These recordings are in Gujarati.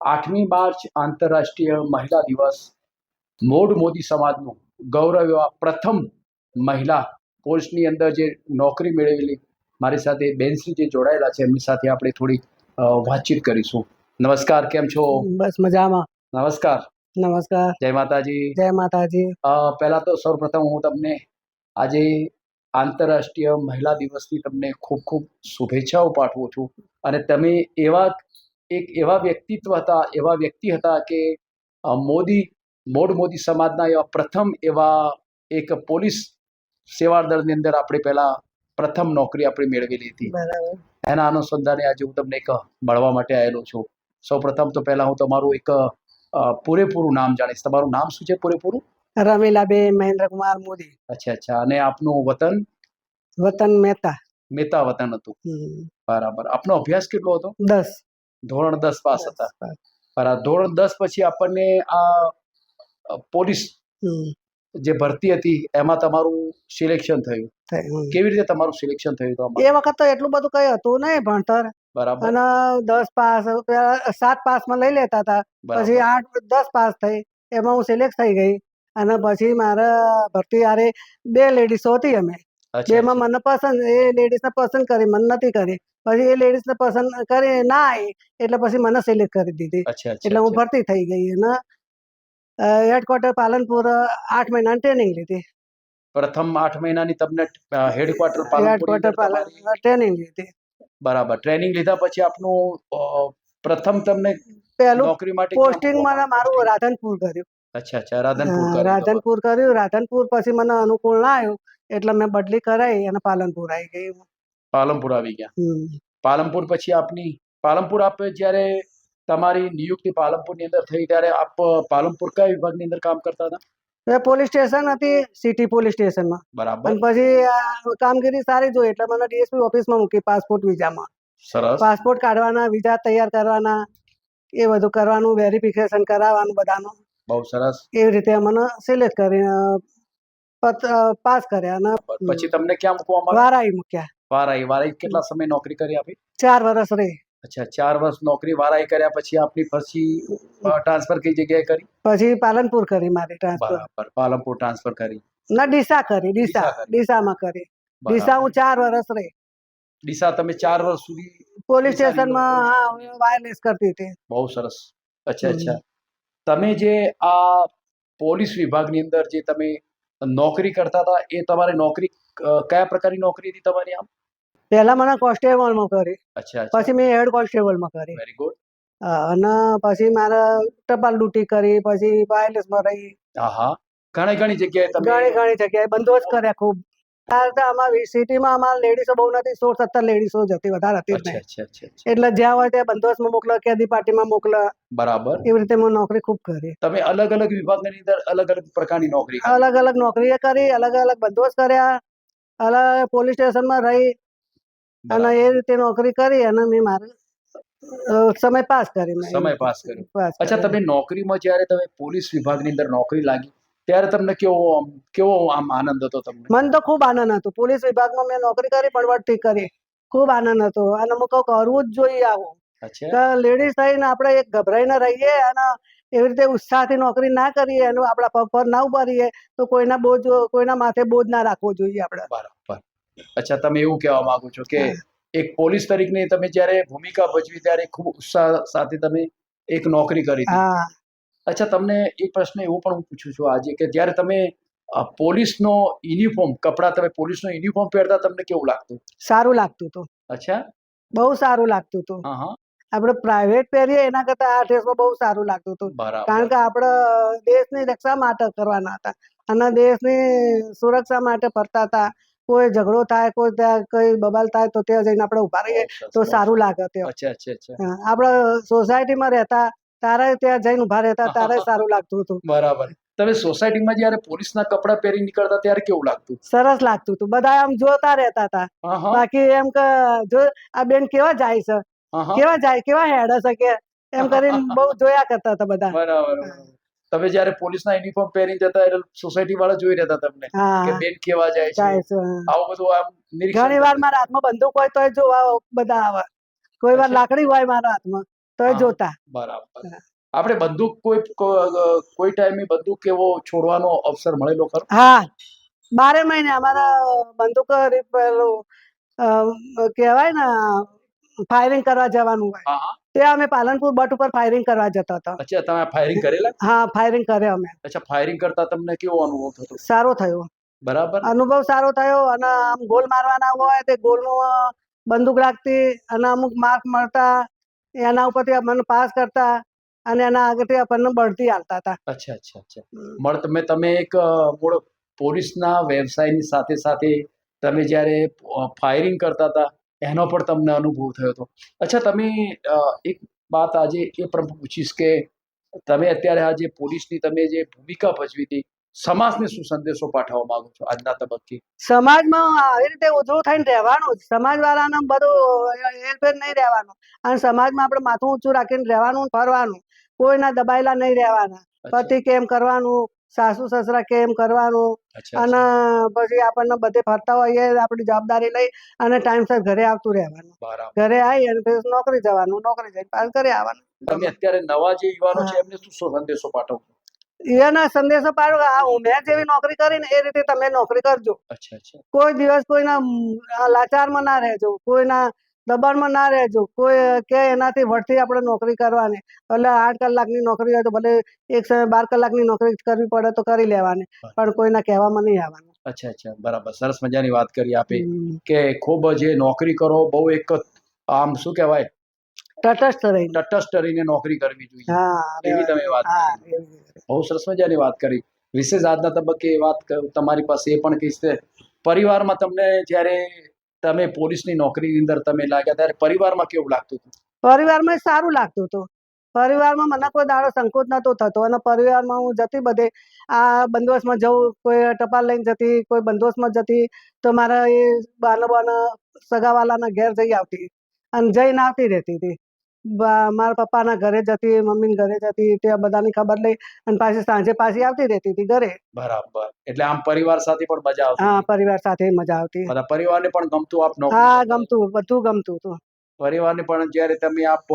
8મી માર્ચ આંતરરાષ્ટ્રીય મહિલા દિવસ મોડ મોદી સમાજનું ગૌરવ એવા પ્રથમ મહિલા પોસ્ટની અંદર જે નોકરી મેળવેલી મારી સાથે બેનશ્રી જે જોડાયેલા છે એમની સાથે આપણે થોડી વાતચીત કરીશું. નમસ્કાર, કેમ છો? બસ મજામાં. નમસ્કાર. નમસ્કાર. જય માતાજી. જય માતાજી. પહેલા તો સૌપ્રથમ હું તમને આજે આંતરરાષ્ટ્રીય મહિલા દિવસની તમને ખૂબ ખૂબ શુભેચ્છાઓ પાઠવું છું. અને તમે એવા વ્યક્તિ હતા કે મોડ મોદી સમાજના એવા પ્રથમ એવા એક પોલીસ સેવા દળની અંદર આપણે પહેલા પ્રથમ નોકરી આપણે મેળવેલી હતી. બરાબર. એના અનુસંધાને આજે હું તમને એક મળવા માટે આવેલો છું. સૌપ્રથમ તો પહેલા હું તમારું એક પૂરેપૂરું નામ જાણીશ. તમારું નામ શું છે પૂરેપૂરું? રમીલાબેન મહેન્દ્રકુમાર મોદી. અચ્છા. અને આપનું વતન? વતન મહેતા. મહેતા વતન હતું. બરાબર. આપનો અભ્યાસ કેટલો હતો? 10. ધોરણ 10 પાસ હતા. બરાબર. ધોરણ 10 પછી આપણને આ પોલીસ જે ભરતી હતી એમાં તમારું સિલેક્શન થયું. કેવી રીતે તમારું સિલેક્શન થયું? એ વખત તો એટલું બધું કઈ હતું નહીં ભણતર. બરાબર. અને 10 પાસ 7 પાસમાં લઈ લેતા હતા. પછી 8 10 પાસ થઈ એમાં હું સિલેક્ટ થઈ ગઈ. અને પછી મારા ભરતી આરે 2 લેડીસો હતી. અમે બેમાં મને પસંદ, એ લેડીઝને પસંદ કરી, મને નથી કરી. પછી એ લેડીઝને પસંદ કરી ના આવી એટલે પછી મને સિલેક્ટ કરી દીધી. એટલે હું ભરતી થઈ ગઈ. અને હેડક્વાર્ટર પાલનપુર 8 મહિનાની ટ્રેનિંગ લીધી. પ્રથમ 8 મહિનાની તમને હેડક્વાર્ટર ટ્રેનિંગ લીધી. બરાબર. ટ્રેનિંગ લીધા પછી આપનું પ્રથમ તમને પહેલું નોકરી માટે પોસ્ટિંગ મારું રાધનપુર કર્યું. અચ્છા. રાધનપુર કર્યું. રાધનપુર પછી મને અનુકૂળ ના આવ્યું એટલે મેં બદલી કરાવી અને પાલનપુર આવી ગઈ. પાલનપુર આવી ગયા. પાલનપુર પછી પાલનપુર આપ જ્યારે તમારી નિયુક્તિ પાલનપુરની અંદર થઈ ત્યારે આપ પાલનપુર કયા વિભાગની અંદર કામ કરતા હતા? પોલીસ સ્ટેશન હતી, સિટી પોલીસ સ્ટેશનમાં. બરાબર. અને પછી કામગીરી સારી જોઈ એટલે મને ડીએસપી ઓફિસમાં મૂકી પાસપોર્ટ વિઝામાં. સરસ. પાસપોર્ટ કાઢવાના, વિઝા તૈયાર કરવાના, એ બધું કરવાનું, વેરિફિકેશન કરાવવાનું બધાનું. બહુ સરસ. એવી રીતે મને સિલેક્ટ કરીને પાસ કર્યા. અને પછી તમને ક્યાં મૂકવામાં? વારાઈ મૂક્યા. વારાઈ કેટલા સમય નોકરી કરી આપી? 4 વર્ષ રહી. અચ્છા. 4 વર્ષ નોકરી વારાઈ કર્યા પછી આપની પછી ટ્રાન્સફર કઈ જગ્યાએ કરી? પછી પાલનપુર કરી મારી ટ્રાન્સફર. બરાબર. પાલનપુર ટ્રાન્સફર કરી. ના, ડીસા કરી. ડીસામાં કરી. ડીસા હું 4 વર્ષ રહી. ડીસા તમે 4 વર્ષ સુધી પોલીસ સ્ટેશનમાં વાયરલેસ કરતી હતી. બહુ સરસ. અચ્છા. તમે જે આ પોલીસ વિભાગની અંદર જે તમે નોકરી કરતા હતા એ તમારી નોકરી કયા પ્રકારની નોકરી હતી તમારી? આમ પહેલા મને કોન્સ્ટેબલમાં કરી. અચ્છા. પછી મેં હેડ કોન્સ્ટેબલમાં કરી. Very good. અને પછી મારે ટપાલ ડ્યુટી કરી. પછી વાયરલેસમાં રહી. ઘણી જગ્યાએ તમે ઘણી જગ્યાએ બંદોબસ્ત કર્યા ખૂબ. સિટીમાં અમારા લેડીસો બહુ નથી, 16-17 લેડીસો જ હતી, વધારે હતી જ નહીં. એટલે જ્યાં હોય ત્યાં બંદોબસ્તમાં મોકલે, કેદી પાર્ટીમાં મોકલે. બરાબર. એવી રીતે મેં નોકરી ખૂબ કરી. તમે અલગ અલગ વિભાગની અંદર અલગ અલગ પ્રકારની નોકરી અલગ નોકરી કરી, અલગ બંદોબસ્ત કર્યા, અલગ પોલીસ સ્ટેશનમાં રહી. અને એ રીતે નોકરી કરી અને મેં મારો સમય પાસ કર્યો. અચ્છા. તમે નોકરીમાં જ્યારે તમે પોલીસ વિભાગની અંદર નોકરી લાગી ત્યારે તમને કેવો આમ આનંદ હતો? મને તો ખૂબ આનંદ હતો. પોલીસ વિભાગમાં મેં નોકરી કરી, પણ વળતી કરી. ખૂબ આનંદ હતો. અને હું કહું કરવું જ જોઈએ આવું. લેડીઝ થઈને આપણે એક ગભરાઈને રહીએ અને એવી રીતે ઉત્સાહથી નોકરી ના કરીએ અને આપણા પગ પર ના ઉભા રહીએ તો કોઈના માથે બોજ ના રાખવો જોઈએ આપણે. બરાબર. અચ્છા. તમે એવું કહેવા માંગો છો કે એક પોલીસ તરીકે તમે જ્યારે ભૂમિકા ભજવી ત્યારે ખૂબ ઉત્સાહ સાથે તમે એક નોકરી કરી હતી. અચ્છા. તમને એક પ્રશ્ન એવો પણ હું પૂછું છું આજે કે જ્યારે તમે પોલીસનો યુનિફોર્મ પહેરતા તમને કેવું લાગતું? સારું લાગતું હતું. અચ્છા. બહુ સારું લાગતું હતું. આપણે પ્રાઇવેટ પહેરીએ એના કરતા આ ડ્રેસમાં બહુ સારું લાગતું હતું. કારણ કે આપણે દેશની રક્ષા માટે કરવાના હતા અને દેશની સુરક્ષા માટે ફરતા હતા. કોઈ ઝઘડો થાય, કોઈ બબાલ થાય તો ત્યાં જઈને આપણે ઉભા રહીએ તો સારું લાગે. આપણે સોસાયટીમાં રહેતા તારે ત્યાં જઈને ઉભા રહેતા તારે સારું લાગતું હતું. બરાબર. તમે સોસાયટીમાં જ્યારે પોલીસના કપડાં પહેરી નીકળતા ત્યારે કેવું લાગતું? સરસ લાગતું હતું. બધા આમ જોતા રહેતા હતા. બાકી એમ કે જો આ બેન કેવા જાય છે, કેવા હેડે છે કે એમ કરીને બહુ જોયા કરતા હતા બધા. બરાબર. તમે જ્યારે પોલીસના યુનિફોર્મ પહેરી જતા એટલે સોસાયટી વાળા જોઈ રહેતા તમને કે બેન કેવા જાય છે. આવું બધું આમ નિરીક્ષણ. ઘણી વાર મારા હાથમાં બંદૂક હોય તો જોવા બધા આવે. કોઈ વાર લાકડી હોય મારા હાથમાં તો હા. જોતા. બરાબર. હા. આપણે બંદૂક કોઈ ટાઈમે બંદૂક એવો છોડવાનો અવસર મળેલો ખરો? હા, 12 મહિને અમારા બંદૂક પેલું કહેવાય ને ફાયરિંગ કરવા જવાનું હોય, હા હા. ત્યાં અમે પાલનપુર બટ ઉપર ફાયરિંગ કરવા જતા હતા. અચ્છા, તમે ફાયરિંગ કરેલા? હા, ફાયરિંગ કરે અમે. અચ્છા, ફાયરિંગ કરતા તમને કેવો અનુભવ થતો? સારો થયો, બરાબર. અનુભવ સારો થયો. અને આમ ગોલ મારવાના હોય તે ગોલમાં બંદૂક રાખતી અને અમુક માર્ક મળતા, એના ઉપરથી આપણને પાસ કરતા અને એના આગળથી આપણને બઢતી આપતા હતા. અચ્છા અચ્છા અચ્છા. તમે એક મૂળ પોલીસના વ્યવસાયની સાથે સાથે તમે જ્યારે ફાયરિંગ કરતા હતા એનો પણ તમને અનુભવ થયો હતો. અચ્છા, તમે એક વાત આજે એ પણ પૂછીશ કે તમે અત્યારે આ જે પોલીસની તમે જે ભૂમિકા ભજવી હતી, સમાજને શું સંદેશો પાઠવવા માંગો છો આજના તબક્કે? સમાજમાં આવી રીતે ઉજળું થઈને રહેવાનું જ. સમાજવાળાને બધું હેરફેર નહીં રહેવાનું અને સમાજમાં આપણે માથું ઊંચું રાખીને રહેવાનું, ફરવાનું, કોઈના દબાયેલા નહીં રહેવાના. પતિ કેમ કરવાનું, સાસુ સસરા કેમ કરવાનું, અને પછી આપણને બધે ફરતા હોઈએ આપણી જવાબદારી લઈ અને ટાઈમસર ઘરે આવતું રહેવાનું. ઘરે આવી અને પછી નોકરી જવાનું, નોકરી જઈને પાછું ઘરે આવવાનું. તમે અત્યારે નવા જે યુવાનો છે એમને શું સંદેશો પાઠવશો? એના સંદેશો પાડો, મેં જેવી નોકરી કરી ને એ રીતે તમે નોકરી કરજો. અચ્છા અચ્છા. કોઈ દિવસ કોઈના લાચારમાં ના રહેજો, કોઈના દબાણમાં ના રહેજો. કોઈ કે એનાથી વળતી આપણે નોકરી કરવાની, એટલે 8 કલાકની નોકરી હોય તો ભલે એક સમય 12 કલાકની નોકરી કરવી પડે તો કરી લેવાની, પણ કોઈના કહેવામાં નહીં આવવાનું. અચ્છા અચ્છા, બરાબર. સરસ મજાની વાત કરી આપે કે ખૂબ જે નોકરી કરો બહુ એક આમ શું કહેવાય, તટસ્થ રહીને નોકરી કરવી જોઈએ, એવી તમે વાત કરી. બહુ સરસ મજાની વાત કરી. વિશેષ આજના તબક્કે એ વાત તમારી પાસે એ પણ કહીશ કે પરિવારમાં તમને જ્યારે તમે પોલીસની નોકરીની અંદર તમે લાગ્યા ત્યારે પરિવારમાં કેવું લાગતું હતું? પરિવારમાં સારું લાગતું હતું. પરિવારમાં મને કોઈ દાડો સંકોચ નતો થતો અને પરિવારમાં હું જતી બધે આ બંદોબસ્તમાં જઉં, કોઈ ટપાલ લઈને જતી, કોઈ બંદોબસ્તમાં જતી તો મારા એ બાના સગાવાલાના ઘેર જઈ આવતી અને જઈને આવતી રહેતી હતી. મારા પપ્પાના ઘરે જતી, મમ્મીના ઘરે જતી, ત્યાં બધાની ખબર લઈ અને પાછી સાંજે પાછી આવતી રહેતી હતી ઘરે. બરાબર. એટલે આમ પરિવાર સાથે પણ મજા આવતી? હા, પરિવાર સાથે મજા આવતી. બધા પરિવારને પણ ગમતું આપ નોકરી? હા, ગમતું, બધું ગમતું હતું. પરિવારને પણ જ્યારે તમે આપ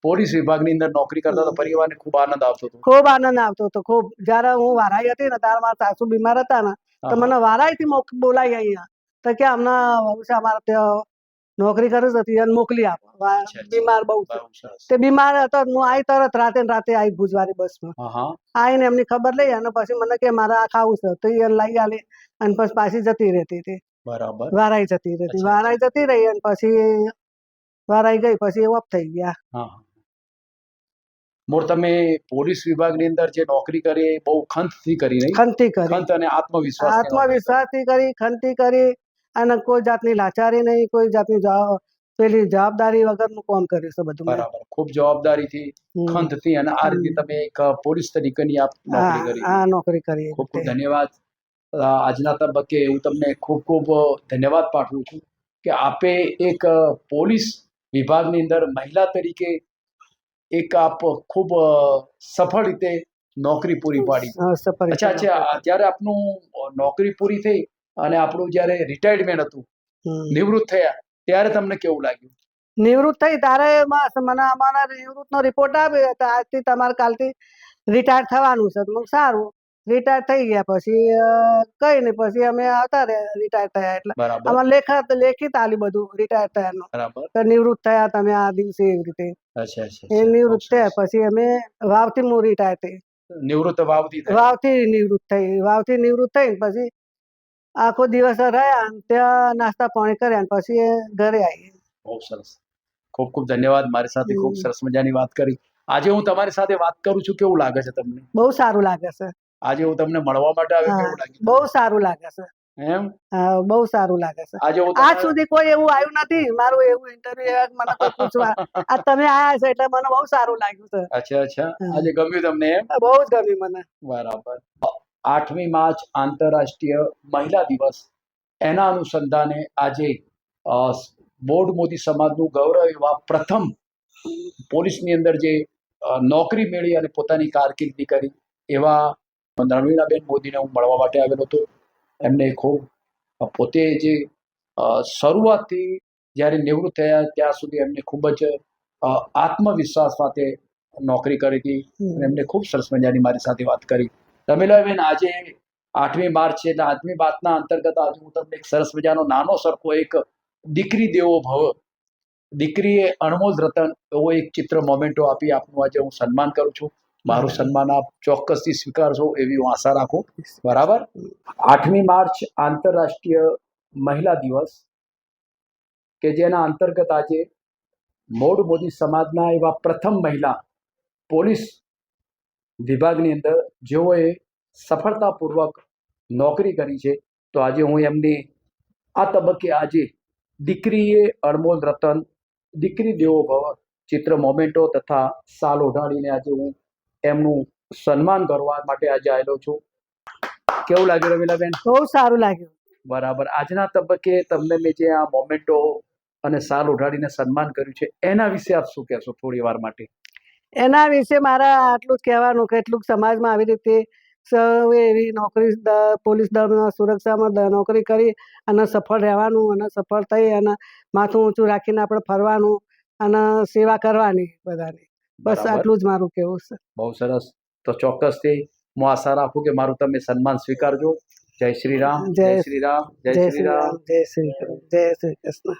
પોલીસ વિભાગની અંદર નોકરી કરતા તો પરિવારને ખૂબ આનંદ આવતો હતો? ખૂબ આનંદ આવતો હતો, ખૂબ. જ્યારે હું વારાઈ હતી ને ત્યારે મારા સાસુ બીમાર હતા ને તો મને વારાઈથી બોલાવી અહીંયા તો કે હમણાં અમારે ત્યાં નોકરી કરી હતી અને મોકલી આપો, બીમાર બહુ છે. તે બીમાર હતો, હું આવી તરત રાતે આવી ભુજવારી બસમાં આવીને એમની ખબર લઈ અને પછી મને કે મારે આ ખાવું છે તો એ લઈ આલી અને પછી પાછી જતી રહેતી હતી. બરાબર. વારાઈ જતી રહેતી, વારાઈ જતી રહી અને પછી વારાઈ ગઈ પછી ઓફ થઈ ગયા. મૂળ તમે પોલીસ વિભાગની અંદર જે નોકરી કરી એ બહુ ખંતથી કરી, નહીં? ખંતથી કરી, ખંત અને આત્મવિશ્વાસથી કરી, ખંતથી કરી અને કોઈ જાતની લાચારી નહીં, કોઈ જાતની પેલી જવાબદારી વગરનું કામ કર્યું છે બધું. બરાબર. ખૂબ જવાબદારીથી, ખંતથી અને આ રીતે તમે એક પોલીસ તરીકેની આપ નોકરી કરી. નોકરી કરી. ખૂબ ખૂબ ધન્યવાદ. આજના તબક્કે હું તમને ખૂબ ખૂબ ધન્યવાદ પાઠવું છું કે આપે એક પોલીસ વિભાગની અંદર મહિલા તરીકે એક આપ ખૂબ સફળ રીતે નોકરી પૂરી પાડી. અચ્છા અચ્છા, જ્યારે આપનું નોકરી પૂરી થઈ અને આપણું જ્યારે રિટાયરમેન્ટ હતું, નિવૃત્ત થયા, ત્યારે તમને કેવું લાગ્યું? નિવૃત્ત થઈ ત્યારે મને અમારા નિવૃત્તનો રિપોર્ટ આવ્યો તો આજથી તમારે કાલથી રિટાયર થવાનું છે. સારું, રિટાયર થઈ ગયા પછી કઈ નહીં, પછી અમે આવતા રહ્યા રિટાયર થયા એટલે અમારે લેખિત આલી બધું રિટાયર થયાનું, નિવૃત્ત થયા તમે આ દિવસે, એવી રીતે. એ નિવૃત્ત થયા પછી અમે વાવથી હું રિટાયર થઈ. વાવથી નિવૃત્ત થઈ. વાવથી નિવૃત્ત થઈ પછી આખો દિવસ રહ્યા ત્યાં નાસ્તા પાણી કર્યા પછી ઘરે આવી. બહુ સરસ. ખૂબ ખૂબ ધન્યવાદ. મારી સાથે ખૂબ સરસ મજાની વાત કરી. આજે હું તમારી સાથે વાત કરું છું, કેવું લાગે છે તમને? બહુ સારું લાગે છે. આજે હું તમને મળવા માટે આવ્યો, કેવું લાગે? બહુ સારું લાગે છે. એમ? હા, બહુ સારું લાગે છે. આજ સુધી કોઈ એવું આવ્યું નથી મારું એવું ઇન્ટરવ્યુ મને કોઈ પૂછવા. આ તમે આયા છો એટલે મને બહુ સારું લાગ્યું છે. અચ્છા અચ્છા, આજે ગમ્યું તમને? એમ? બહુ જ ગમ્યું મને. બરાબર. 8મી માર્ચ આંતરરાષ્ટ્રીય મહિલા દિવસ, એના અનુસંધાને આજે બોડ મોદી સમાજનું ગૌરવ એવા પ્રથમ પોલીસની અંદર જે નોકરી મેળવી અને પોતાની કારકિર્દી કરી એવા નવીનાબેન મોદીને હું મળવા માટે આવેલો હતો. એમને ખૂબ પોતે જે શરૂઆતથી જ્યારે નિવૃત્ત થયા ત્યાં સુધી એમને ખૂબ જ આત્મવિશ્વાસ સાથે નોકરી કરી હતી અને એમને ખૂબ સરસ મજાની મારી સાથે વાત કરી. રમીલાબેન, આજે 8મી માર્ચ છે અને 8મી માર્ચના અંતર્ગત આજે હું તમને એક સરસ મજાનો નાનો સરખો એક દીકરી દેવો ભવ, દીકરીએ અણમોલ રતન એવો એક ચિત્ર મોમેન્ટો આપી આપનું આજે હું સન્માન કરું છું. મારું સન્માન આપ ચોક્કસથી સ્વીકારશો એવી હું આશા રાખું. બરાબર. 8મી માર્ચ આંતરરાષ્ટ્રીય મહિલા દિવસ, કે જેના અંતર્ગત આજે મોડ મોદી સમાજના એવા પ્રથમ મહિલા પોલીસ વિભાગની અંદર જેઓએ સફળતાપૂર્વક નોકરી કરી છે, તો આજે હું એમની આ તબક્કે આજે દીકરીએ અણમોલ રતન, દીકરી દેવો ભવ ચિત્ર મોમેન્ટો તથા સાલ ઓઢાડીને આજે હું એમનું સન્માન કરવા માટે આજે આવેલો છું. કેવું લાગ્યું રમીલાબેન? બહુ સારું લાગ્યું. બરાબર. આજના તબક્કે તમને મેં જે આ મોમેન્ટો અને સાલ ઓઢાડીને સન્માન કર્યું છે, એના વિશે આપ શું કહેશો થોડી વાર માટે? એના વિશે મારા આટલું જ કહેવાનું કે એટલું સમાજમાં આવી રીતે સૌએ એવી નોકરી પોલીસ દળમાં સુરક્ષામાં નોકરી કરી અને સફળ રહેવાનું અને સફળ થઈ અને માથું ઊંચું રાખીને આપણે ફરવાનું અને સેવા કરવાની બધાની. બસ આટલું જ મારું કહેવું છે. બહુ સરસ. તો ચોક્કસથી હું આશા રાખું કે મારું તમે સન્માન સ્વીકારજો. જય શ્રી રામ, જય શ્રી રામ, જય શ્રી રામ. જય શ્રી કૃષ્ણ.